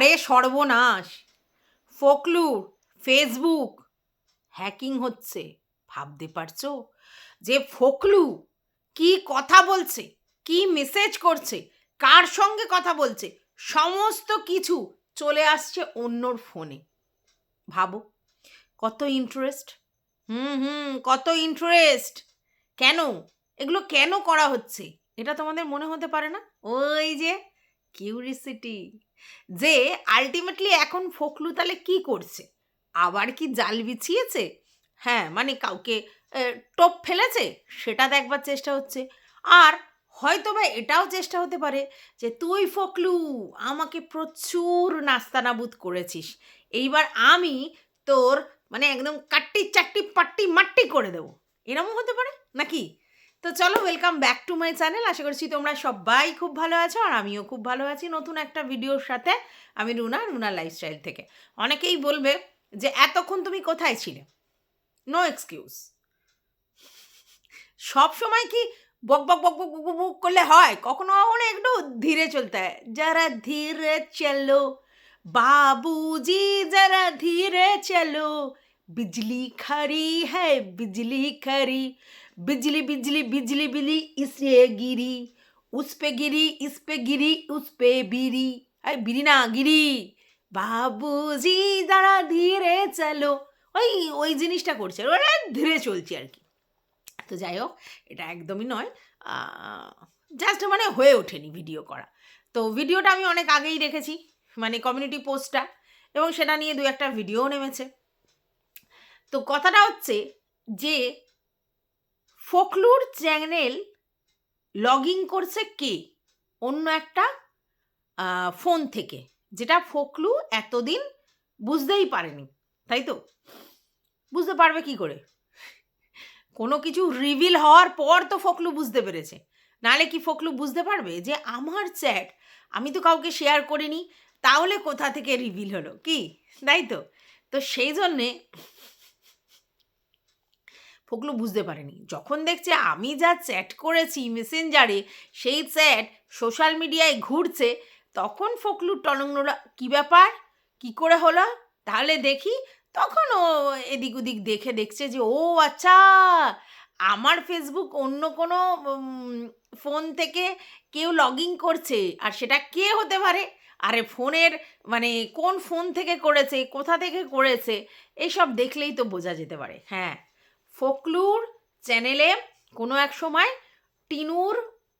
আরে সর্বনাশ, ফোকলুর Facebook hacking হচ্ছে। ভাবতে পারছো যে ফোকলু কি কথা বলছে, কি মেসেজ করছে, কার সঙ্গে কথা বলছে, সমস্ত কিছু চলে আসছে অন্যর ফোনে। ভাবো কত ইন্টারেস্ট। কত ইন্টারেস্ট। কেন এগুলো কেন করা হচ্ছে এটা তোমাদের মনে হতে পারে না? ওই যে কিউরিসিটি, যে আলটিমেটলি এখন ফোকলু তাহলে কি করছে, আবার কি জাল বিছিয়েছে? হ্যাঁ, মানে কাউকে টোপ ফেলেছে সেটা দেখবার চেষ্টা হচ্ছে। আর হয়তো বা এটাও চেষ্টা হতে পারে যে তুই ফোকলু আমাকে প্রচুর নাস্তানাবুদ করেছিস, এইবার আমি তোর মানে একদম কাট্টি চাট্টি পাট্টি মাট্টি করে দেবো, এরকমও হতে পারে নাকি? তো চলো, welcome back to my channel. আশা করছি তোমরা সবাই খুব ভালো আছো, আর আমিও খুব ভালো আছি নতুন একটা ভিডিওর সাথে। আমি রুনা লাইফস্টাইল থেকে। অনেকেই বলবে যে এতক্ষণ তুমি কোথায় ছিলে? No excuse. সব সময় কি বক বক বক বক বক বক করলে হয়? কখনো কখনো একটু ধীরে চলতে হয়। যারা ধীরে চলো বাবুজি, যারা ধীরে চলো, बिजली खरी है बिजली खरी, बिजली बिजली बिजली बिजली इससे गिरी, उस पे गिरी, इस पे गिरी, उस पे बिरी, अरे बिरी ना गिरी, বাবুজি যারা ধীরে চলো, ওই ওই জিনিসটা করছে, ওরা ধীরে চলছে আর কি। তো যাই হোক, এটা একদমই নয়, জাস্ট মানে হয়ে ওঠেনি ভিডিও করা। তো ভিডিওটা আমি অনেক আগেই রেখেছি, মানে কমিউনিটি পোস্টটা, এবং সেটা নিয়ে দু একটা ভিডিও নেমেছে। তো কথাটা হচ্ছে যে ফোকলুর চ্যানেল লগ ইন করছে কে? অন্য একটা ফোন থেকে, যেটা ফোকলু এতদিন বুঝতেই পারেনি, তাই তো? বুঝতে পারবে কি করে? কোনো কিছু রিভিল হওয়ার পর তো ফোকলু বুঝতে পেরেছে, নাহলে কি ফোকলু বুঝতে পারবে যে আমার চ্যাট আমি তো কাউকে শেয়ার করিনি, তাহলে কোথা থেকে রিভিল হলো কি? তাই তো? তো সেই জন্যে ফোকলু বুঝতে পারেনি। যখন দেখছে আমি যা চ্যাট করেছি মেসেঞ্জারে সেই চ্যাট সোশ্যাল মিডিয়ায় ঘুরছে, তখন ফোকলুর টনংনড়া, কী ব্যাপার, কি করে হলো, তাহলে দেখি। তখন ও এদিক ওদিক দেখে দেখছে যে ও আচ্ছা, আমার ফেসবুক অন্য কোনো ফোন থেকে কেউ লগ ইন করছে, আর সেটা কে হতে পারে, আরে ফোনের মানে কোন ফোন থেকে করেছে, কোথা থেকে করেছে, এইসব দেখলেই তো বোঝা যেতে পারে। হ্যাঁ, ফোকলুর চ্যানেলে কোনো এক সময় টিনুর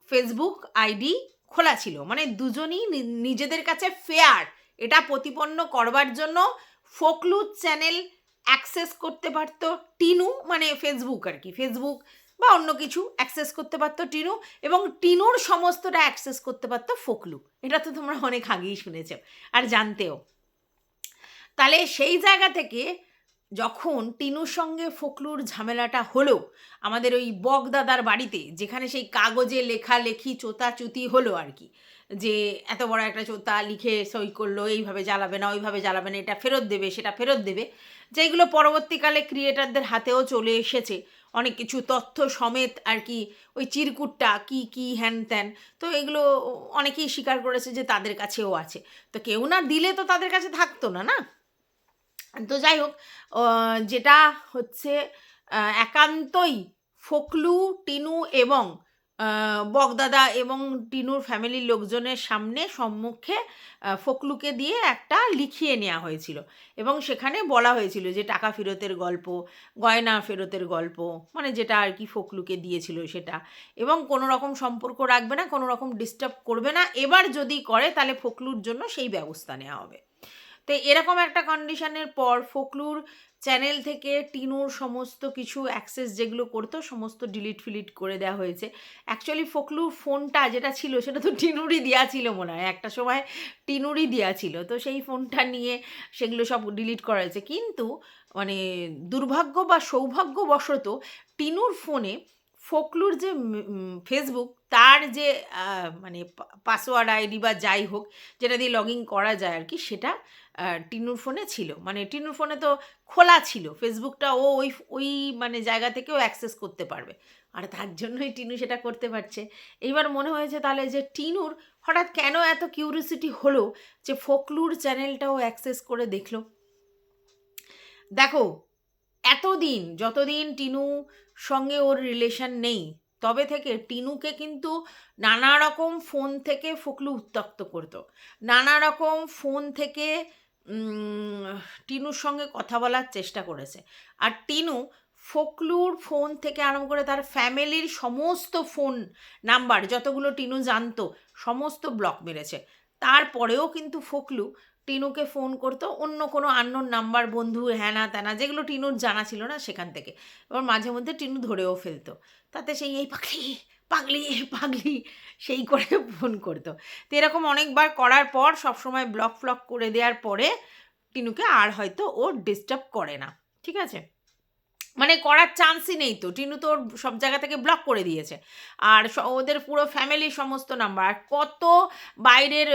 ফেসবুক আইডি খোলা ছিল, মানে দুজনই নিজেদের কাছে ফেয়ার এটা প্রতিপন্ন করবার জন্য ফোকলুর চ্যানেল অ্যাক্সেস করতে পারতো টিনু, মানে ফেসবুক আর কি, ফেসবুক বা অন্য কিছু অ্যাক্সেস করতে পারতো টিনু, এবং টিনুর সমস্তটা অ্যাক্সেস করতে পারতো ফোকলু। এটা তো তোমরা অনেক আগেই শুনেছো আর জানতেও। তাহলে সেই জায়গা থেকে যখন টিনুর সঙ্গে ফোকলুর ঝামেলাটা হলো আমাদের ওই বকদাদার বাড়িতে, যেখানে সেই কাগজে লেখালেখি চোতাচুতি হলো আর কি, যে এত বড় একটা চোতা লিখে সই করলো, এইভাবে জ্বালাবে না, ওইভাবে জ্বালাবে না, এটা ফেরত দেবে, সেটা ফেরত দেবে, যেগুলো পরবর্তীকালে ক্রিয়েটারদের হাতেও চলে এসেছে অনেক কিছু তথ্য সমেত আর কি, ওই চিরকুটটা কি কি হ্যান ত্যান। তো এগুলো অনেকেই স্বীকার করেছে যে তাদের কাছেও আছে। তো কেউ না দিলে তো তাদের কাছে থাকতো না, না? তো যাই হোক, যেটা হচ্ছে একান্তই ফোকলু, টিনু এবং বকদাদা এবং টিনুর ফ্যামিলির লোকজনের সামনে সম্মুখে ফোকলুকে দিয়ে একটা লিখিয়ে নেওয়া হয়েছিল, এবং সেখানে বলা হয়েছিল যে টাকা ফেরতের গল্প, গয়না ফেরতের গল্প, মানে যেটা আর কি ফোকলুকে দিয়েছিল সেটা, এবং কোনো রকম সম্পর্ক রাখবে না, কোনো রকম ডিস্টার্ব করবে না, এবার যদি করে তাহলে ফোকলুর জন্য সেই ব্যবস্থা নেওয়া হবে। তো এরকম একটা কন্ডিশনের পর ফোকলুর চ্যানেল থেকে টিনুর সমস্ত কিছু অ্যাক্সেস যেগুলো করতো সমস্ত ডিলিট ফিলিট করে দেওয়া হয়েছে। অ্যাকচুয়ালি ফোকলুর ফোনটা যেটা ছিল সেটা তো টিনুরই দেওয়া ছিল মনে হয়, একটা সময় টিনুরই দেওয়া ছিল, তো সেই ফোনটা নিয়ে সেগুলো সব ডিলিট করা হয়েছে। কিন্তু মানে দুর্ভাগ্য বা সৌভাগ্যবশত টিনুর ফোনে ফোকলুর যে ফেসবুক তার যে মানে পাসওয়ার্ড আইডি বা যাই হোক যেটা দিয়ে লগ ইন করা যায় আর কি, সেটা টিনুর ফোনে ছিল। মানে টিনুর ফোনে তো খোলা ছিল ফেসবুকটা, ও ওই ওই মানে জায়গা থেকেও অ্যাক্সেস করতে পারবে, আর তার জন্যই টিনু সেটা করতে পারছে। এইবার মনে হয়েছে তাহলে যে টিনুর হঠাৎ কেন এত কিউরিওসিটি হলো যে ফোকলুর চ্যানেলটাও অ্যাক্সেস করে দেখলো। দেখো, এতদিন যতদিন টিনু সঙ্গে ওর রিলেশন নেই তবে থেকে টিনুকে কিন্তু নানা রকম ফোন থেকে ফোকলু উত্ত্যক্ত করতো, নানা রকম ফোন থেকে টিনুর সঙ্গে কথা বলার চেষ্টা করেছে। আর টিনু ফোকলুর ফোন থেকে আরম্ভ করে তার ফ্যামিলির সমস্ত ফোন নাম্বার যতগুলো টিনু জানতো সমস্ত ব্লক মেরেছে। তারপরেও কিন্তু ফোকলু টিনুকে ফোন করতো অন্য কোনো আননোন নাম্বার, বন্ধু, হ্যানা ত্যানা, যেগুলো টিনুর জানা ছিল না সেখান থেকে। এবার মাঝে মধ্যে টিনু ধরেও ফেলতো, তাতে সেই এই পাগলি পাগলি পাগলি সেই করে ফোন করতো। তো এরকম অনেকবার করার পর সবসময় ব্লক ফ্লক করে দেওয়ার পরে টিনুকে আর হয়তো ও ডিস্টার্ব করে না, ঠিক আছে, মানে করার চান্সই নেই। তো টিনু তো ওর সব জায়গা থেকে ব্লক করে দিয়েছে, আর ওদের পুরো ফ্যামিলির সমস্ত নাম্বার, আর কত বাইরের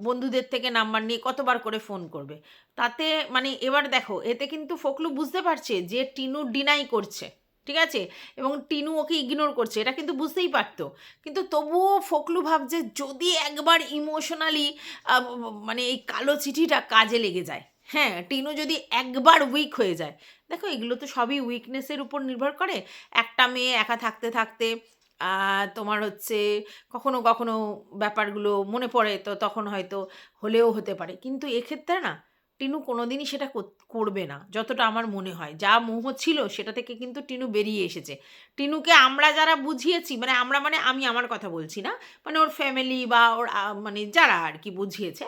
বন্ধুদের থেকে নাম্বার নিয়ে কতবার করে ফোন করবে। তাতে মানে এবার দেখো, এতে কিন্তু ফোকলু বুঝতে পারছে যে টিনু ডিনাই করছে, ঠিক আছে, এবং টিনু ওকে ইগনোর করছে, এটা কিন্তু বুঝতেই পারতো। কিন্তু তবুও ফোকলু ভাবছে যদি একবার ইমোশনালি মানে এই কালো চিঠিটা কাজে লেগে যায়, হ্যাঁ, টিনু যদি একবার উইক হয়ে যায়। দেখো, এগুলো তো সবই উইকনেসের উপর নির্ভর করে। একটা মেয়ে একা থাকতে থাকতে তোমার হচ্ছে কখনো কখনো ব্যাপারগুলো মনে পড়ে, তো তখন হয়তো হলেও হতে পারে, কিন্তু এক্ষেত্রে না টিনু কোনোদিনই সেটা করবে না, যতটা আমার মনে হয়। যা মোহ ছিল সেটা থেকে কিন্তু টিনু বেরিয়ে এসেছে। টিনুকে আমরা যারা বুঝিয়েছি, মানে আমরা মানে আমি আমার কথা বলছি না, মানে ওর ফ্যামিলি বা ওর মানে যারা আর কি বুঝিয়েছে,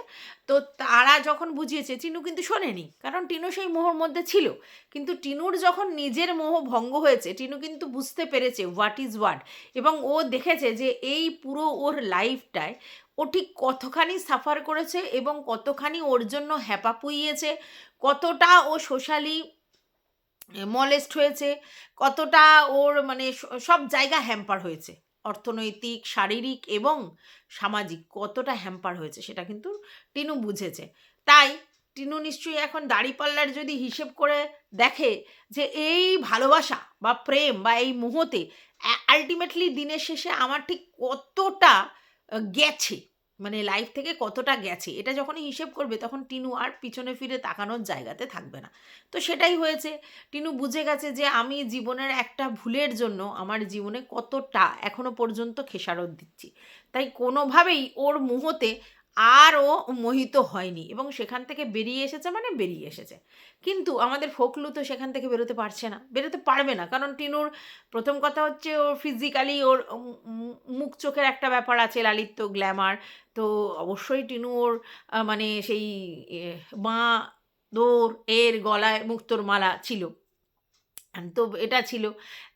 তো তারা যখন বুঝিয়েছে টিনু কিন্তু শোনেনি, কারণ টিনু সেই মোহর মধ্যে ছিল। কিন্তু টিনুর যখন নিজের মোহ ভঙ্গ হয়েছে, টিনু কিন্তু বুঝতে পেরেছে হোয়াট ইজ হোয়াট, এবং ও দেখেছে যে এই পুরো ওর লাইফটায় ও ঠিক কতখানি সাফার করেছে এবং কতখানি ওর জন্য হ্যাপা পুইয়েছে, কতটা ও সোশ্যালি মলেস্ট হয়েছে, কতটা ওর মানে সব জায়গা হ্যাম্পার হয়েছে, অর্থনৈতিক, শারীরিক এবং সামাজিক কতটা হ্যাম্পার হয়েছে সেটা কিন্তু টিনু বুঝেছে। তাই টিনু নিশ্চয়ই এখন দাড়িপাল্লার যদি হিসেব করে দেখে যে এই ভালোবাসা বা প্রেম বা এই মুহূর্তে আলটিমেটলি দিনের শেষে আমার ঠিক কতটা গেছে, মানে লাইফ থেকে কতটা গেছে, এটা যখনই হিসেব করবে তখন টিনু আর পিছনে ফিরে তাকানোর জায়গাতে থাকবে না। তো সেটাই হয়েছে, টিনু বুঝে গেছে যে আমি জীবনের একটা ভুলের জন্য আমার জীবনে কতটা এখনো পর্যন্ত খেসারত দিচ্ছি। তাই কোনোভাবেই ওর মোহতে আর ও মোহিত হয়নি এবং সেখান থেকে বেরিয়ে এসেছে, মানে বেরিয়ে এসেছে। কিন্তু আমাদের ফোকলু তো সেখান থেকে বেরোতে পারছে না, বেরোতে পারবে না, কারণ টিনুর প্রথম কথা হচ্ছে ওর ফিজিক্যালি ওর মুখ চোখের একটা ব্যাপার আছে, লালিত্য, গ্ল্যামার। তো অবশ্যই টিনু ওর মানে সেই মা দোর এর গলায় মুক্তোর মালা ছিল, তো এটা ছিল।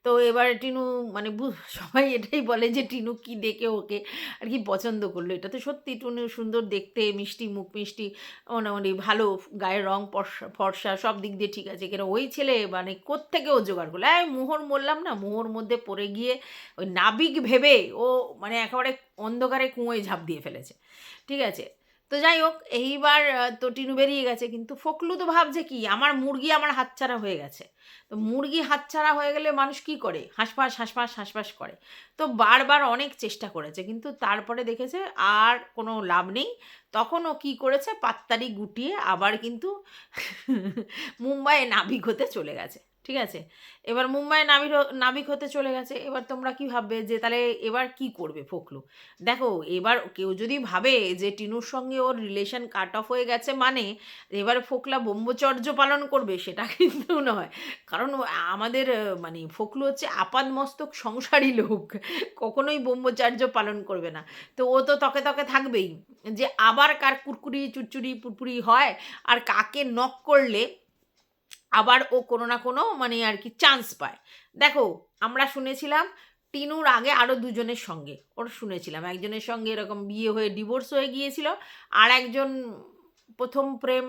তো এবার টিনু মানে সবাই এটাই বলে যে টিনু কি দেখে ওকে আর কি পছন্দ করলো। এটা তো সত্যি, টিনু সুন্দর দেখতে, মিষ্টি মুখ, মিষ্টি, মোটামুটি ভালো, গায়ের রং ফর্সা ফর্সা, সব দিক দিয়ে ঠিক আছে, কেন ওই ছেলে মানে কোত্থেকে ও জোগাড় করলো? মোহর বললাম না, মোহর মধ্যে পড়ে গিয়ে ওই নাবিক ভেবে ও মানে একেবারে অন্ধকারে কুঁয়োয় ঝাঁপ দিয়ে ফেলেছে, ঠিক আছে। তো যাই হোক, এইবার তো টিনু বেরিয়ে গেছে, কিন্তু ফোকলু তো ভাবছে কি আমার মুরগি আমার হাতছাড়া হয়ে গেছে। তো মুরগি হাতছাড়া হয়ে গেলে মানুষ কি করে? হাঁসফাঁস হাঁসফাঁস হাঁসফাঁস করে। তো বারবার অনেক চেষ্টা করেছে, কিন্তু তারপরে দেখেছে আর কোনো লাভ নেই। তখন ও কী করেছে? পাত্তারি গুটিয়ে আবার কিন্তু মুম্বাইয়ে নাবিক হতে চলে গেছে, ঠিক আছে। এবার মুম্বাইয়ে নাবিক হতে চলে গেছে। এবার তোমরা কি ভাববে যে তাহলে এবার কি করবে ফোকলু? দেখো, এবার কেউ যদি ভাবে যে টিনুর সঙ্গে ওর রিলেশন কাট অফ হয়ে গেছে মানে এবার ফোকলা ব্রহ্মচর্য পালন করবে, সেটা কিন্তু নয়। কারণ আমাদের মানে ফোকলু হচ্ছে আপাদমস্তক সংসারী লোক, কখনোই ব্রহ্মচার্য পালন করবে না। তো ও তো তকে তকে থাকবেই যে আবার কার কুরকুরি চুরচুরি পুরপুরি হয়, আর কাকে নক করলে আবার ও কোনো না কোনো মানে আর কি চান্স পায়। দেখো, আমরা শুনেছিলাম টিনুর আগে আরও দুজনের সঙ্গে ওর শুনেছিলাম, একজনের সঙ্গে এরকম বিয়ে হয়ে ডিভোর্স হয়ে গিয়েছিল, আর একজন প্রথম প্রেম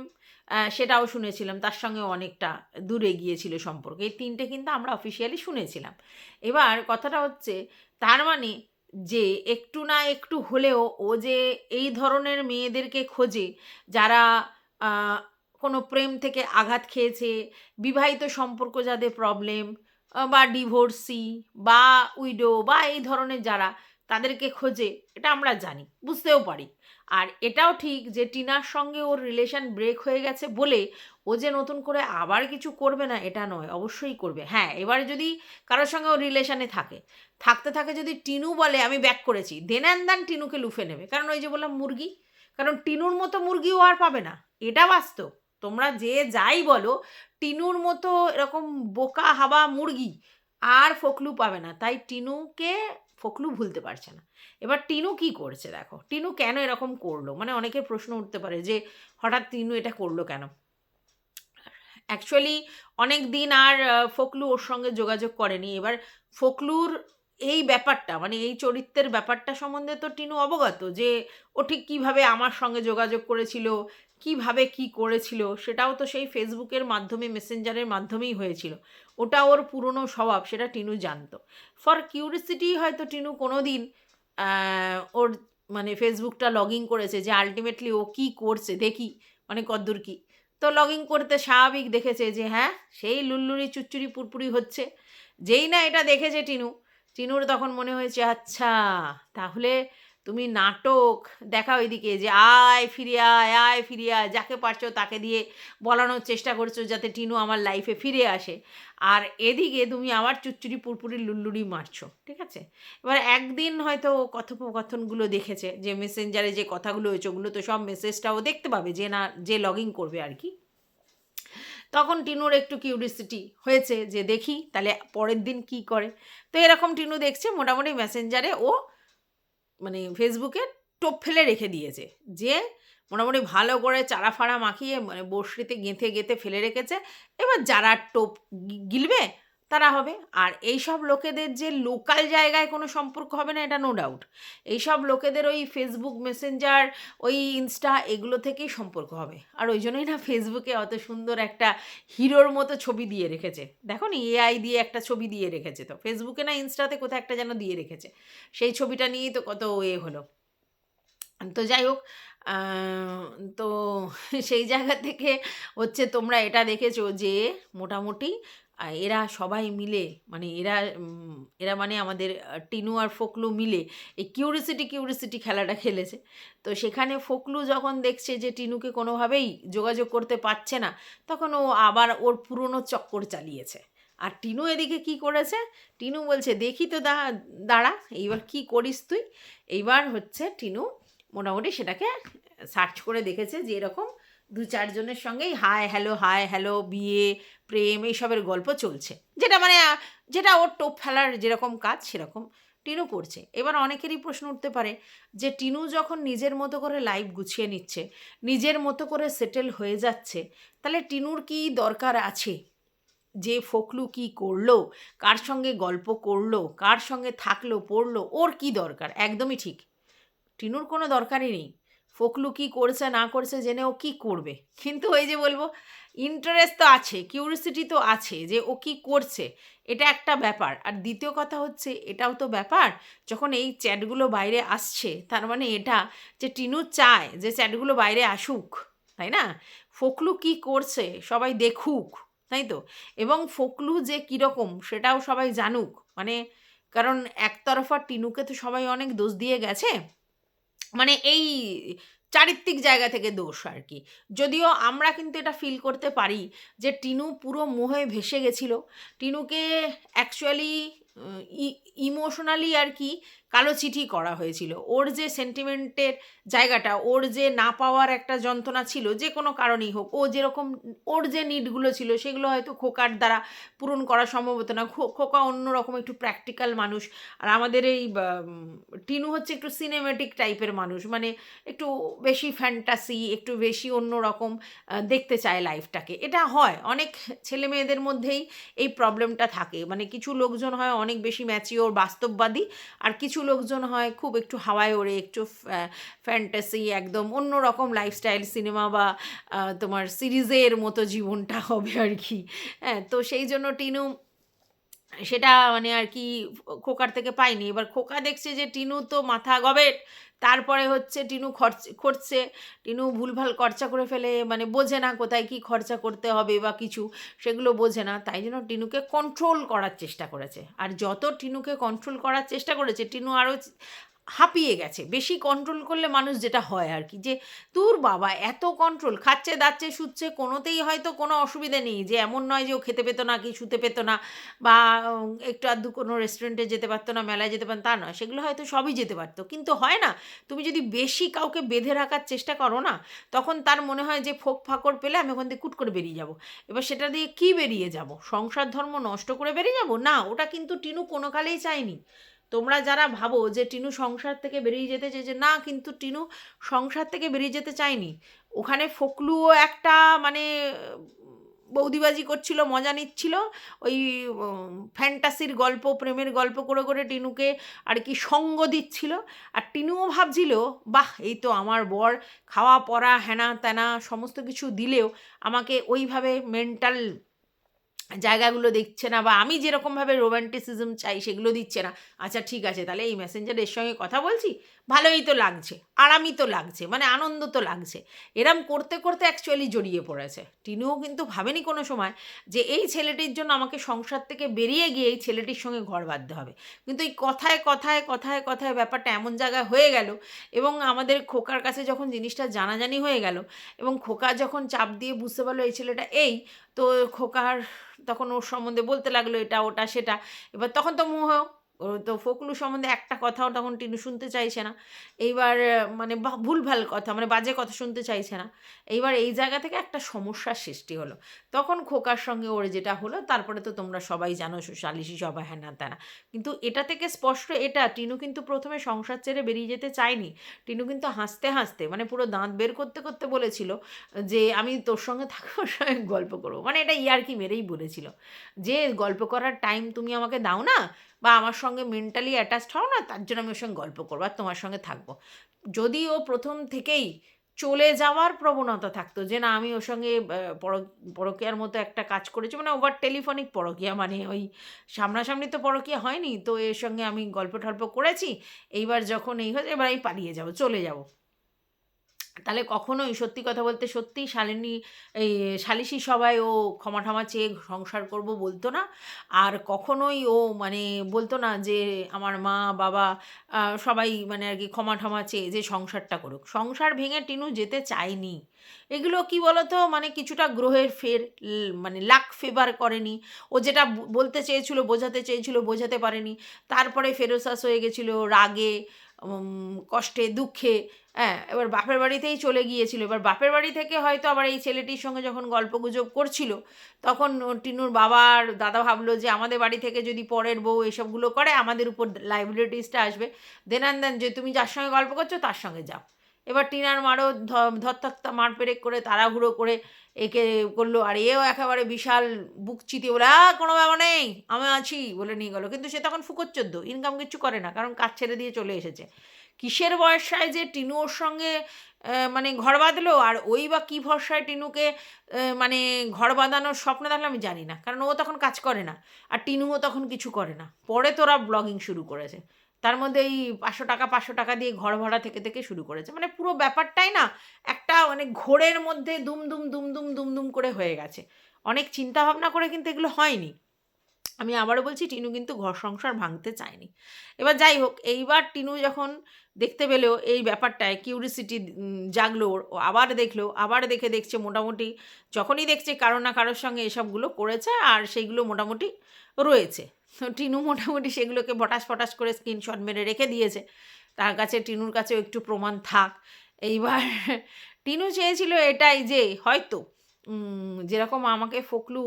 সেটাও শুনেছিলাম, তার সঙ্গে অনেকটা দূরে গিয়েছিল সম্পর্ক। এই ৩টে কিন্তু আমরা অফিসিয়ালি শুনেছিলাম। এবার কথাটা হচ্ছে, তার মানে যে একটু না একটু হলেও ও যে এই ধরনের মেয়েদেরকে খোঁজে যারা আ কোনো প্রেম থেকে আঘাত খেয়েছে, বিবাহিত সম্পর্ক যাদের প্রবলেম, বা ডিভোর্সি বা উইডো বা এই ধরনের যারা, তাদেরকে খোঁজে, এটা আমরা জানি, বুঝতেও পারি। আর এটাও ঠিক যে টিনার সঙ্গে ওর রিলেশন ব্রেক হয়ে গেছে বলে ও যে নতুন করে আবার কিছু করবে না এটা নয়, অবশ্যই করবে। হ্যাঁ, এবার যদি কারোর সঙ্গে ওর রিলেশনে থাকতে থাকে, যদি টিনু বলে আমি ব্যাক করেছি, দেন অ্যান্ড দেন টিনুকে লুফে নেবে। কারণ ওই যে বললাম মুরগি, কারণ টিনুর মতো মুরগি ও আর পাবে না, এটা বাস্তব। তোমরা যে যাই বলো, টিনুর মতো এরকম বোকা হাবা মুরগি আর ফোকলু পাবে না। তাই টিনুকে ফোকলু ভুলতে পারছে না। এবার টিনু কি করছে দেখো, টিনু কেন এরকম করলো, মানে অনেকের প্রশ্ন উঠতে পারে যে হঠাৎ টিনু এটা করলো কেন। অ্যাকচুয়ালি অনেক দিন আর ফোকলু ওর সঙ্গে যোগাযোগ করেনি। এবার ফোকলুর এই ব্যাপারটা, মানে এই চরিত্রের ব্যাপারটা সম্বন্ধে তো টিনু অবগত, যে ও ঠিক কীভাবে আমার সঙ্গে যোগাযোগ করেছিল, কিভাবে কি করেছিল, সেটাও তো সেই ফেসবুকের মাধ্যমে, মেসেঞ্জারের মাধ্যমেই হয়েছিল। ওটা ওর পুরনো স্বভাব, সেটা টিনু জানতো। ফর কিউরিসিটি হয়তো টিনু কোনো দিন ওর মানে ফেসবুকটা লগ ইন করেছে, যে আলটিমেটলি ও কী করছে দেখি, মানে কদ্দূর কী। তো লগ ইন করতে স্বাভাবিক দেখেছে যে হ্যাঁ, সেই লুল্লুরি চুচ্চুরি পুরপুরি হচ্ছে। যেই না এটা দেখেছে টিনুর তখন মনে হয়েছে আচ্ছা, তাহলে তুমি নাটক দেখাও এদিকে, যে আয় ফিরে আয়, আয় ফিরে আয়, যাকে পারছো তাকে দিয়ে বলানোর চেষ্টা করছো যাতে টিনু আমার লাইফে ফিরে আসে, আর এদিকে তুমি আবার চুচ্চুরি পুরপুরি লুল্লুরি মারছো। ঠিক আছে, এবার একদিন হয়তো কথোপকথনগুলো দেখেছে, যে মেসেঞ্জারে যে কথাগুলো হয়েছে ওগুলো তো সব মেসেজটাও দেখতে পাবে, যে না যে লগ ইন করবে আর কি। তখন টিনুর একটু কিউরিসিটি হয়েছে যে দেখি তাহলে পরের দিন কি করে। তো এরকম টিনু দেখছে মোটামুটি মেসেঞ্জারে ও মানে ফেসবুকে টোপ ফেলে রেখে দিয়েছে, যে মোটামুটি ভালো করে চারা ফাড়া মাখিয়ে মানে বড়শিতে গেঁথে গেঁথে ফেলে রেখেছে। এবার যারা টোপ গিলবে তারা হবে। আর এইসব লোকেদের যে লোকাল জায়গায় কোনো সম্পর্ক হবে না, এটা নো ডাউট। এইসব লোকেদের ওই ফেসবুক মেসেঞ্জার, ওই ইনস্টা, এগুলো থেকেই সম্পর্ক হবে। আর ওই জন্যই না ফেসবুকে অত সুন্দর একটা হিরোর মতো ছবি দিয়ে রেখেছে, দেখো নি এআই দিয়ে একটা ছবি দিয়ে রেখেছে, তো ফেসবুকে না ইনস্টাতে কোথাও একটা যেন দিয়ে রেখেছে, সেই ছবিটা নিয়েই তো কত হলো। তো যাই হোক, তো সেই জায়গা থেকে হচ্ছে তোমরা এটা দেখেছো যে মোটামুটি এরা সবাই মিলে, মানে এরা মানে আমাদের টিনু আর ফোকলু মিলে এই কিউরিসিটি খেলাটা খেলেছে। তো সেখানে ফোকলু যখন দেখছে যে টিনুকে কোনোভাবেই যোগাযোগ করতে পারছে না, তখন ও আবার ওর পুরনো চক্কর চালিয়েছে। আর টিনু এদিকে কি করেছে, টিনু বলছে দেখি তো দাঁড়া এইবার কি করিস তুই। এইবার হচ্ছে টিনু মোটামুটি সেটাকে সার্চ করে দেখেছে, যে এরকম ২-৪ জনের সঙ্গেই হাই হ্যালো বিয়ে, প্রেম, এইসবের গল্প চলছে, যেটা মানে যেটা ওর টোপ ফেলার যেরকম কাজ সেরকম টিনু করছে। এবার অনেকেরই প্রশ্ন উঠতে পারে যে টিনু যখন নিজের মতো করে লাইফ গুছিয়ে নিচ্ছে, নিজের মতো করে সেটেল হয়ে যাচ্ছে, তাহলে টিনুর কি দরকার আছে যে ফোকলু কি করলো, কার সঙ্গে গল্প করলো, কার সঙ্গে থাকলো পড়লো, ওর কি দরকার? একদমই ঠিক, টিনুর কোনো দরকারই নেই। ফোকলু কী করছে না করছে জেনে ও কী করবে? কিন্তু ওই যে বলবো, ইন্টারেস্ট তো আছে, কিউরিসিটি তো আছে যে ও কী করছে, এটা একটা ব্যাপার। আর দ্বিতীয় কথা হচ্ছে, এটাও তো ব্যাপার, যখন এই চ্যাটগুলো বাইরে আসছে, তার মানে এটা যে টিনু চায় যে চ্যাটগুলো বাইরে আসুক, তাই না? ফোকলু কী করছে সবাই দেখুক, তাই তো? এবং ফোকলু যে কীরকম সেটাও সবাই জানুক, মানে কারণ একতরফা টিনুকে তো সবাই অনেক দোষ দিয়ে গেছে, মানে এই চারিত্রিক জায়গা থেকে দোষ আর কি। যদিও আমরা কিন্তু এটা ফিল করতে পারি যে টিনু পুরো মোহে ভেসে গেছিল। টিনুকে অ্যাকচুয়ালি ইমোশনালি আর কি কালো চিঠি করা হয়েছিল। ওর যে সেন্টিমেন্টের জায়গাটা, ওর যে না পাওয়ার একটা যন্ত্রণা ছিল, যে কোনো কারণেই হোক, ও যেরকম ওর যে নিডগুলো ছিল সেগুলো হয়তো খোকার দ্বারা পূরণ করা সম্ভব হতো না। খোকা অন্যরকম একটু প্র্যাকটিক্যাল মানুষ, আর আমাদের এই টিনু হচ্ছে একটু সিনেমেটিক টাইপের মানুষ, মানে একটু বেশি ফ্যান্টাসি, একটু বেশি অন্যরকম দেখতে চায় লাইফটাকে। এটা হয় অনেক ছেলে মেয়েদের মধ্যেই এই প্রবলেমটা থাকে, মানে কিছু লোকজন হয় অনেক বেশি ম্যাচিওর বাস্তববাদী, আর কিছু লোকজন হয় খুব একটু হাওয়ায় ওড়ে, একটু ফ্যান্টাসি, একদম অন্য রকম লাইফস্টাইল, সিনেমা বা তোমার সিরিজের মতো জীবনটা হবে আর কি। হ্যাঁ, তো সেই জন্য টিনু সেটা মানে আর কি খোকার থেকে পায়নি। এবার খোকা দেখছে যে টিনু তো মাথা গবেট, তারপরে হচ্ছে টিনু খরচে, টিনু ভুলভাল খরচা করে ফেলে, মানে বোঝে না কোথায় কি খরচা করতে হবে বা কিছু, সেগুলো বোঝে না। তাই জন্য টিনুকে কন্ট্রোল করার চেষ্টা করেছে, আর যত টিনুকে কন্ট্রোল করার চেষ্টা করেছে টিনু আরও হাঁপিয়ে গেছে। বেশি কন্ট্রোল করলে মানুষ যেটা হয় আর কি, যে তোর বাবা এত কন্ট্রোল, খাচ্ছে দাচ্ছে শুচ্ছে, কোনোতেই হয়তো কোনো অসুবিধে নেই, যে এমন নয় যে ও খেতে পেতো না কি শুতে পেতো না, বা একটু আধটু কোনো রেস্টুরেন্টে যেতে পারতো না, মেলায় যেতে পারতো তা নয়, সেগুলো হয়তো সবই যেতে পারতো। কিন্তু হয় না, তুমি যদি বেশি কাউকে বেঁধে রাখার চেষ্টা করো না, তখন তার মনে হয় যে ফোক ফাকর পেলে আমি ওখান থেকে কুট করে বেরিয়ে যাব। এবার সেটা দিয়ে কি বেরিয়ে যাব? সংসার ধর্ম নষ্ট করে বেরিয়ে যাব? না, ওটা কিন্তু টিনু কোনো কালেই চায়নি। তোমরা যারা ভাবো যে টিনু সংসার থেকে বেরিয়ে যেতে চেয়েছে, না, কিন্তু টিনু সংসার থেকে বেরিয়ে যেতে চায়নি। ওখানে ফকলুও একটা মানে বৌদিবাজি করছিল, মজা নিচ্ছিল, ওই ফ্যান্টাসির গল্প, প্রেমের গল্প করে করে টিনুকে আর কি সঙ্গ দিচ্ছিল। আর টিনুও ভাবছিল, বাহ, এই তো আমার বর খাওয়া পরা হেনা তেনা সমস্ত কিছু দিলেও আমাকে ওইভাবে মেন্টাল জায়গাগুলো দিচ্ছে না, বা আমি যেরকমভাবে রোম্যান্টিসিজম চাই সেগুলো দিচ্ছে না। আচ্ছা ঠিক আছে, তাহলে এই মেসেঞ্জারের সঙ্গে কথা বলছি, ভালোই তো লাগছে, আরামই তো লাগছে, মানে আনন্দ তো লাগছে। এরম করতে করতে অ্যাকচুয়ালি জড়িয়ে পড়েছে। টিনুও কিন্তু ভাবেনি কোনো সময় যে এই ছেলেটির জন্য আমাকে সংসার থেকে বেরিয়ে গিয়ে এই ছেলেটির সঙ্গে ঘর বাঁধতে হবে। কিন্তু এই কথায় কথায় কথায় কথায় ব্যাপারটা এমন জায়গায় হয়ে গেল, এবং আমাদের খোকার কাছে যখন জিনিসটা জানাজানি হয়ে গেল, এবং খোকা যখন চাপ দিয়ে বুঝতে পারলো এই ছেলেটা এই, তো খোকার তখন ওর সম্বন্ধে বলতে লাগলো এটা ওটা সেটা। এবার তখন তো মোহ, ও তো ফকলু সম্বন্ধে একটা কথাও তখন টিনু শুনতে চাইছে না। এইবার মানে ভুলভাল কথা, মানে বাজে কথা শুনতে চাইছে না। এইবার এই জায়গা থেকে একটা সমস্যার সৃষ্টি হলো। তখন খোকার সঙ্গে ওর যেটা হলো, তারপরে তো তোমরা সবাই জানো, সালিশি সভা হ্যানা ত্যানা। কিন্তু এটা থেকে স্পষ্ট এটা, টিনু কিন্তু প্রথমে সংসার ছেড়ে বেরিয়ে যেতে চায়নি। টিনু কিন্তু হাসতে হাসতে, মানে পুরো দাঁত বের করতে করতে বলেছিল যে আমি তোর সঙ্গে থাকবো, ওর সঙ্গে গল্প করবো, মানে এটা ইয়ার্কি মেরেই বলেছিল যে গল্প করার টাইম তুমি আমাকে দাও না, বা আমার সঙ্গে মেন্টালি অ্যাটাচড হও না, তার জন্য আমি ওর সঙ্গে গল্প করবো আর তোমার সঙ্গে থাকবো। যদি ও প্রথম থেকেই চলে যাওয়ার প্রবণতা থাকতো, যে না আমি ওর সঙ্গে পরকীয়ার মতো একটা কাজ করেছি, মানে ওভার টেলিফোনিক পরকীয়া, মানে ওই সামনাসামনি তো পরকীয়া হয়নি, তো এর সঙ্গে আমি গল্প টল্প করেছি, এইবার যখন এই হয়েছে এবার আমি পালিয়ে যাব, চলে যাব, তাহলে কখনোই সত্যি কথা বলতে সত্যিই এই সালিশি সভায় ও ক্ষমা টমা চেয়ে সংসার করব বলতো না। আর কখনোই ও মানে বলতো না যে আমার মা বাবা সবাই মানে আর কি ক্ষমা টমা চেয়ে যে সংসারটা করুক। সংসার ভেঙে টিনু যেতে চায়নি। এগুলো কি বলতো, মানে কিছুটা গ্রহের মানে লাক ফেভার করেনি। ও যেটা বলতে চেয়েছিল, বোঝাতে চেয়েছিল, বোঝাতে পারেনি। তারপরে ফেরোসাস হয়ে গেছিল রাগে, কষ্টে, দুঃখে। হ্যাঁ, এবার বাপের বাড়িতেই চলে গিয়েছিল। এবার বাপের বাড়ি থেকে হয়তো আবার এই ছেলেটির সঙ্গে যখন গল্পগুজব করছিল, তখন টিনুর বাবা আর দাদা ভাবলো যে আমাদের বাড়ি থেকে যদি পরের বউ এসবগুলো করে, আমাদের উপর লাইবিলিটিসটা আসবে। দেন অ্যান্ড দেন যে তুমি যার সঙ্গে গল্প করছো তার সঙ্গে যাও। এবার টিনার মারও ধরতক্তা মারপেরেক করে তাড়াহুড়ো করে একে করলো, আর এও একেবারে বিশাল বুক চিতিয়ে বলে কোনো ব্যাপার নেই, আমি আছি বলে নিয়ে গেলো। কিন্তু সে তখন ফুকোচ্চোদ্দ, ইনকাম কিচ্ছু করে না, কারণ কাজ ছেড়ে দিয়ে চলে এসেছে। কিসের ভরসায় যে টিনু ওর সঙ্গে মানে ঘর বাঁধলো, আর ওই বা কী ভরসায় টিনুকে মানে ঘর বাঁধানোর স্বপ্ন দেখলো আমি জানি না, কারণ ও তখন কাজ করে না, আর টিনুও তখন কিছু করে না। পরে তোরা ব্লগিং শুরু করেছে, তার মধ্যে এই 500 টাকা দিয়ে ঘর ভাড়া থেকে থেকে শুরু করেছে, মানে পুরো ব্যাপারটাই না একটা মানে ঘোরের মধ্যে দুম দুম দুম দুম দুম দুম করে হয়ে গেছে। অনেক চিন্তা ভাবনা করে কিন্তু এগুলো হয়নি। আমি আবারও বলছি, টিনু কিন্তু ঘর সংসার ভাঙতে চায়নি। এবার যাই হোক, এইবার টিনু যখন দেখতে পেলো এই ব্যাপারটায়, কিউরিসিটি জাগলো ওর, ও আবার দেখলো, আবার দেখে দেখছে মোটামুটি, যখনই দেখছে কারো না কারোর সঙ্গে এসবগুলো করেছে আর সেইগুলো মোটামুটি রয়েছে, তো টিনু মোটামুটি সেগুলোকে ফটাস ফটাস করে স্ক্রিনশট মেরে রেখে দিয়েছে। তার কাছে, টিনুর কাছেও একটু প্রমাণ থাক। এইবার টিনু চেয়েছিল এটাই, যে হয়তো যেরকম আমাকে ফকলু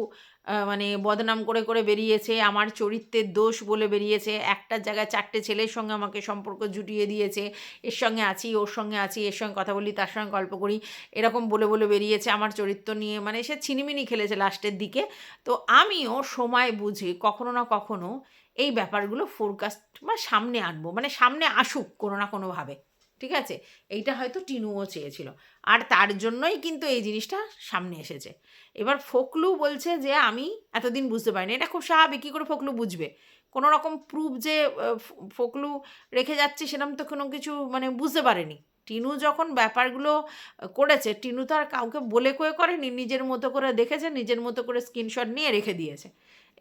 মানে বদনাম করে করে বেরিয়েছে, আমার চরিত্রের দোষ বলে বেরিয়েছে, একটার জায়গায় 4টে ছেলের সঙ্গে আমাকে সম্পর্ক জুটিয়ে দিয়েছে, এর সঙ্গে আছি, ওর সঙ্গে আছি, এর সঙ্গে কথা বলি, তার সঙ্গে গল্প করি, এরকম বলে বলে বেরিয়েছে আমার চরিত্র নিয়ে, মানে সে ছিনিমিনি খেলেছে লাস্টের দিকে। তো আমিও সময় বুঝে কখনো না কখনো এই ব্যাপারগুলো ফোরকাস্ট বা সামনে আনবো, মানে সামনে আসুক কোনো না কোনোভাবে, ঠিক আছে? এইটা হয়তো টিনুও চেয়েছিল, আর তার জন্যই কিন্তু এই জিনিসটা সামনে এসেছে। এবার ফোকলু বলছে যে আমি এতদিন বুঝতে পারিনি, এটা খুব স্বাভাবিক, কী করে ফোকলু বুঝবে? কোনো রকম প্রুফ যে ফোকলু রেখে যাচ্ছে সেরকম তো কোনো কিছু মানে বুঝতে পারেনি। টিনু যখন ব্যাপারগুলো করেছে, টিনু তো আর কাউকে বলে কয়ে করেনি, নিজের মতো করে দেখেছে, নিজের মতো করে স্ক্রিনশট নিয়ে রেখে দিয়েছে।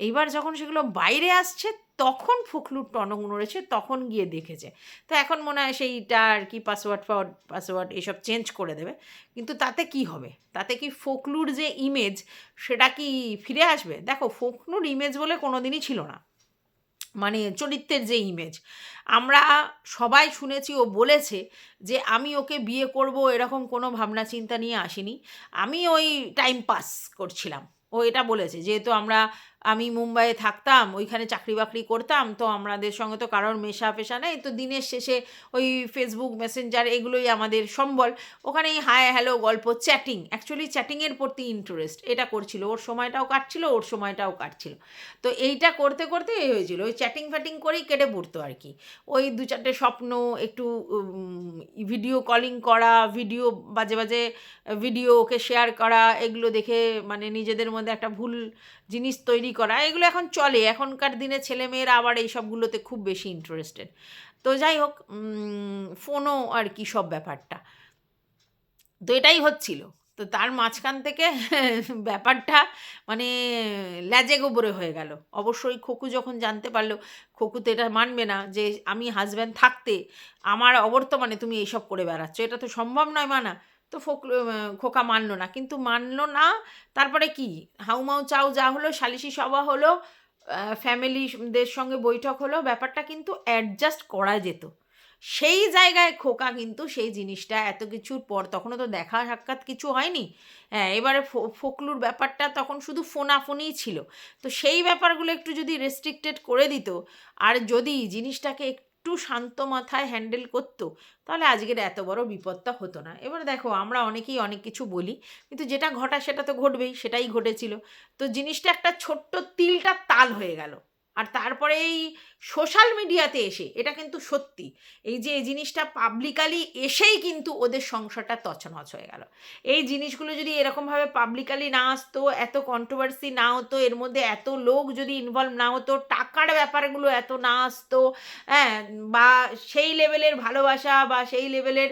এইবার যখন সেগুলো বাইরে আসছে তখন ফোকলুর টনক নড়েছে, তখন গিয়ে দেখেছে। তো এখন মনে হয় সেইটা আর কি পাসওয়ার্ড এসব চেঞ্জ করে দেবে। কিন্তু তাতে কি হবে? তাতে কি ফোকলুর যে ইমেজ সেটা কি ফিরে আসবে? দেখো, ফোকলুর ইমেজ বলে কোনো দিনই ছিল না, মানে চরিত্রের যে ইমেজ আমরা সবাই শুনেছি, ও বলেছে যে আমি ওকে বিয়ে করব এরকম কোনো ভাবনা চিন্তা নিয়ে আসিনি, আমি ওই টাইম পাস করছিলাম। ও এটা বলেছে, যেহেতু আমি মুম্বাইয়ে থাকতাম, ওইখানে চাকরি বাকরি করতাম, তো আমাদের সঙ্গে তো কারোর মেশা ফেশা নেই, তো দিনের শেষে ওই ফেসবুক মেসেঞ্জার এগুলোই আমাদের সম্বল, ওখানেই হাই হ্যালো গল্প, চ্যাটিং, অ্যাকচুয়ালি চ্যাটিংয়ের প্রতি ইন্টারেস্ট, এটা করছিল, ওর সময়টাও কাটছিল, ওর সময়টাও কাটছিল। তো এইটা করতে করতে এই হয়েছিল, ওই চ্যাটিং ফ্যাটিং করেই কেটে পড়তো আর কি। ওই দু চারটে স্বপ্ন, একটু ভিডিও কলিং করা, ভিডিও বাজে বাজে ভিডিও ওকে শেয়ার করা, এগুলো দেখে মানে নিজেদের মধ্যে একটা ভুল জিনিস তৈরি করা, এগুলো এখন চলে। এখনকার দিনে ছেলেমেয়েরা আবার এই সবগুলোতে খুব বেশি ইন্টারেস্টেড। তো যাই হোক, ফোনও আর কি সব ব্যাপারটা, তো এটাই হচ্ছিল। তো তার মাঝখান থেকে ব্যাপারটা মানে ল্যাজে গোবরে হয়ে গেল। অবশ্যই খোকু যখন জানতে পারলো, খোকু তো এটা মানবে না যে আমি হাজব্যান্ড থাকতে আমার অবর্তমানে তুমি এইসব করে বেড়াচ্ছ, এটা তো সম্ভব নয় মানা। তো খোকা মানলো না, কিন্তু মানলো না। তারপরে কি হাউমাউ চাউ যা হলো, সালিশি সভা হলো, ফ্যামিলিদের সঙ্গে বৈঠক হলো, ব্যাপারটা কিন্তু অ্যাডজাস্ট করা যেত। সেই জায়গায় খোকা কিন্তু সেই জিনিসটা এত কিছুর পর, তখনও তো দেখা সাক্ষাৎ কিছু হয়নি। হ্যাঁ, এবারে ফোকলুর ব্যাপারটা তখন শুধু ফোনাফোনিই ছিল। তো সেই ব্যাপারগুলো একটু যদি রেস্ট্রিক্টেড করে দিত, আর যদি জিনিসটাকে একটু শান্ত মাথায় হ্যান্ডেল করতো, তাহলে আজকের এত বড় বিপদটা হতো না। এবার দেখো, আমরা অনেকেই অনেক কিছু বলি, কিন্তু যেটা ঘটা সেটা তো ঘটবেই, সেটাই ঘটেছিল। তো জিনিসটা একটা ছোট্ট তিলটা তাল হয়ে গেল। আর তারপরে এই সোশ্যাল মিডিয়াতে এসে এটা কিন্তু সত্যি, এই যে এই জিনিসটা পাবলিকালি এসেই কিন্তু ওদের সংসারটা তছনছ হয়ে গেল। এই জিনিসগুলো যদি এরকমভাবে পাবলিকালি না আসতো, এত কন্ট্রোভার্সি না হতো, এর মধ্যে এত লোক যদি ইনভলভ না হতো, টাকার ব্যাপারগুলো এত না আসতো, হ্যাঁ, বা সেই লেভেলের ভালোবাসা বা সেই লেভেলের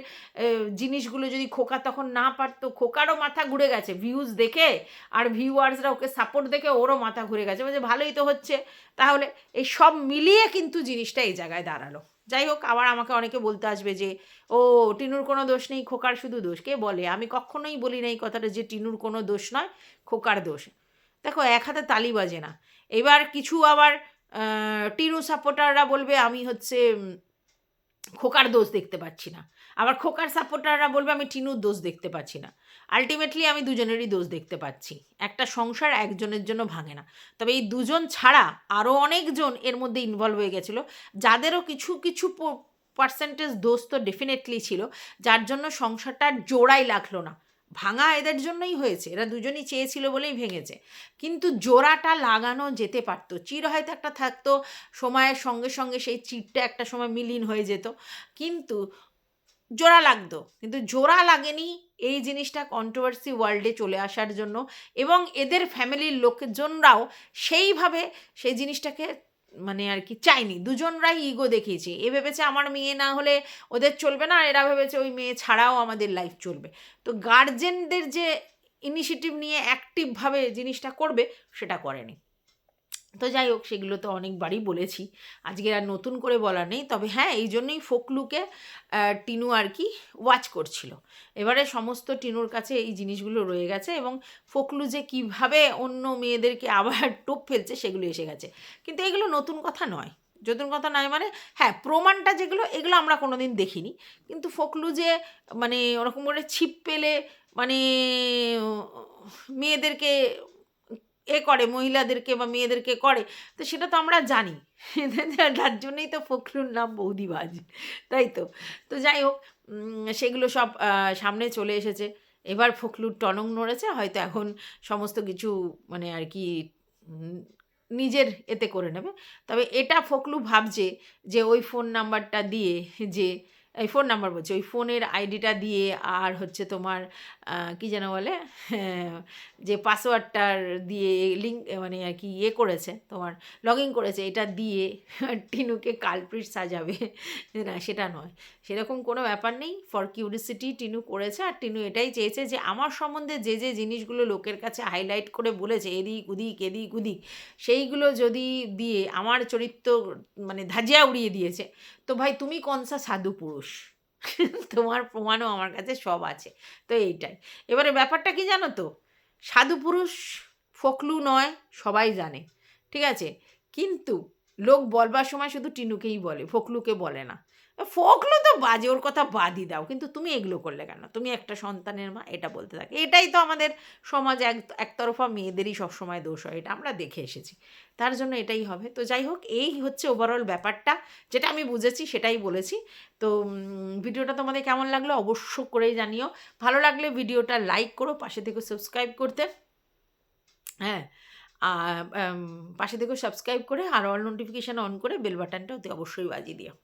জিনিসগুলো যদি খোকা তখন না পারতো, খোকারও মাথা ঘুরে গেছে ভিউজ দেখে, আর ভিউয়ার্সরা ওকে সাপোর্ট দেখে ওরও মাথা ঘুরে গেছে, বলছে ভালোই তো হচ্ছে। তাহলে এই সব মিলিয়ে কিন্তু জিনিসটা এই জায়গায় দাঁড়ালো। যাই হোক, আবার আমাকে অনেকে বলতে আসবে যে ও টিনুর কোনো দোষ নেই, খোকার শুধু দোষ। কে বলে? আমি কখনোই বলি না এই কথাটা যে টিনুর কোনো দোষ নয়, খোকার দোষ। দেখো, এক হাতে তালি বাজে না। এবার কিছু আবার টিনু সাপোর্টাররা বলবে আমি হচ্ছে খোকার দোষ দেখতে পাচ্ছি না, আবার খোকার সাপোর্টাররা বলবে আমি টিনুর দোষ দেখতে পাচ্ছি না। আলটিমেটলি আমি দুজনেরই দোষ দেখতে পাচ্ছি। একটা সংসার একজনের জন্য ভাঙে না। তবে এই দুজন ছাড়া আরও অনেকজন এর মধ্যে ইনভলভ হয়ে গেছিলো, যাদেরও কিছু কিছু পার্সেন্টেজ দোষ তো ডেফিনেটলি ছিল, যার জন্য সংসারটা জোড়াই লাগলো না। ভাঙা এদের জন্যই হয়েছে, এরা দুজনই চেয়েছিল বলেই ভেঙেছে। কিন্তু জোড়াটা লাগানো যেতে পারতো, চির হয়তো একটা থাকতো, সময়ের সঙ্গে সঙ্গে সেই চিরটা একটা সময় মিলিন হয়ে যেত, কিন্তু জোড়া লাগতো। কিন্তু জোড়া লাগেনি এই জিনিসটা কন্ট্রোভার্সি ওয়ার্ল্ডে চলে আসার জন্য, এবং এদের ফ্যামিলির লোকজনরাও সেইভাবে সেই জিনিসটাকে মানে আর কি চায়নি। দুজনরাই ইগো দেখিয়েছে। এ ভেবেছে আমার মেয়ে না হলে ওদের চলবে না, আর এরা ভেবেছে ওই মেয়ে ছাড়াও আমাদের লাইফ চলবে। তো গার্জেনদের যে ইনিশিয়েটিভ নিয়ে অ্যাক্টিভভাবে জিনিসটা করবে, সেটা করেনি। তো যাই হোক, সেগুলো তো অনেকবারই বলেছি, আজকে আর নতুন করে বলার নেই। তবে হ্যাঁ, এই জন্যই ফোকলুকে টিনু আর কি ওয়াচ করছিল। এবারে সমস্ত টিনুর কাছে এই জিনিসগুলো রয়ে গেছে, এবং ফোকলু যে কীভাবে অন্য মেয়েদেরকে আবার টোপ ফেলছে সেগুলো এসে গেছে। কিন্তু এগুলো নতুন কথা নয়, নতুন কথা নয় মানে হ্যাঁ, প্রমাণটা যেগুলো, এগুলো আমরা কোনো দিন দেখিনি। কিন্তু ফোকলু যে মানে ওরকম করে ছিপ পেলে মানে মেয়েদেরকে করে, মহিলাদেরকে বা মেয়েদেরকে করে, তো সেটা তো আমরা জানি। তার জন্যই তো ফখরুল নাম বৌদিবাজ, তাই তো? তো যাই হোক, সেগুলো সব সামনে চলে এসেছে। এবার ফখরুল টনক নড়েছে, হয়তো এখন সমস্ত কিছু মানে আর কি নিজের এতে করে নেবে। তবে এটা ফোকলু ভাবছে যে ওই ফোন নাম্বারটা দিয়ে, যে এই ফোন নাম্বার বলছি, ওই ফোনের আইডিটা দিয়ে আর হচ্ছে তোমার কি যেন বলে, হ্যাঁ, যে পাসওয়ার্ডটার দিয়ে লিঙ্ক মানে আর কি ইয়ে করেছে, তোমার লগ ইন করেছে, এটা দিয়ে টিনুকে কালপ্রিট সাজাবে। না, সেটা নয়, সেরকম কোনো ব্যাপার নেই। ফর কিউরিসিটি টিনু করেছে, আর টিনু এটাই চেয়েছে যে আমার সম্বন্ধে যে যে জিনিসগুলো লোকের কাছে হাইলাইট করে বলেছে এদিক ওদিক, সেইগুলো যদি দিয়ে আমার চরিত্র মানে ধাজিয়া উড়িয়ে দিয়েছে, তো ভাই তুমি কনসা সাধু পুরুষ? তোমার প্রমাণও আমার কাছে সব আছে। তো এইটাই। এবারে ব্যাপারটা কি জানো তো, সাধু পুরুষ ফোকলু নয়, সবাই জানে, ঠিক আছে? কিন্তু লোক বলবার সময় শুধু টিনুকেই বলে, ফোকলুকে বলে না। ফোকলু তো বাজে, ওর কথা বাদই দাও, কিন্তু তুমি এগুলো করলে কেন? তুমি একটা সন্তানের মা, এটা বলতে থাকে। এটাই তো আমাদের সমাজ, একতরফা মেয়েদেরই সবসময় দোষ হয়, এটা আমরা দেখে এসেছি। তার জন্য এটাই হবে। তো যাই হোক, এই হচ্ছে ওভারঅল ব্যাপারটা, যেটা আমি বুঝেছি সেটাই বলেছি। তো ভিডিওটা তোমাদের কেমন লাগলো অবশ্য করেই জানিও। ভালো লাগলে ভিডিওটা লাইক করো, পাশে থেকে সাবস্ক্রাইব করতে, হ্যাঁ, পাশে থেকে সাবস্ক্রাইব করে আর অল নোটিফিকেশান অন করে বেল বাটনটা অতি অবশ্যই বাজিয়ে দিও।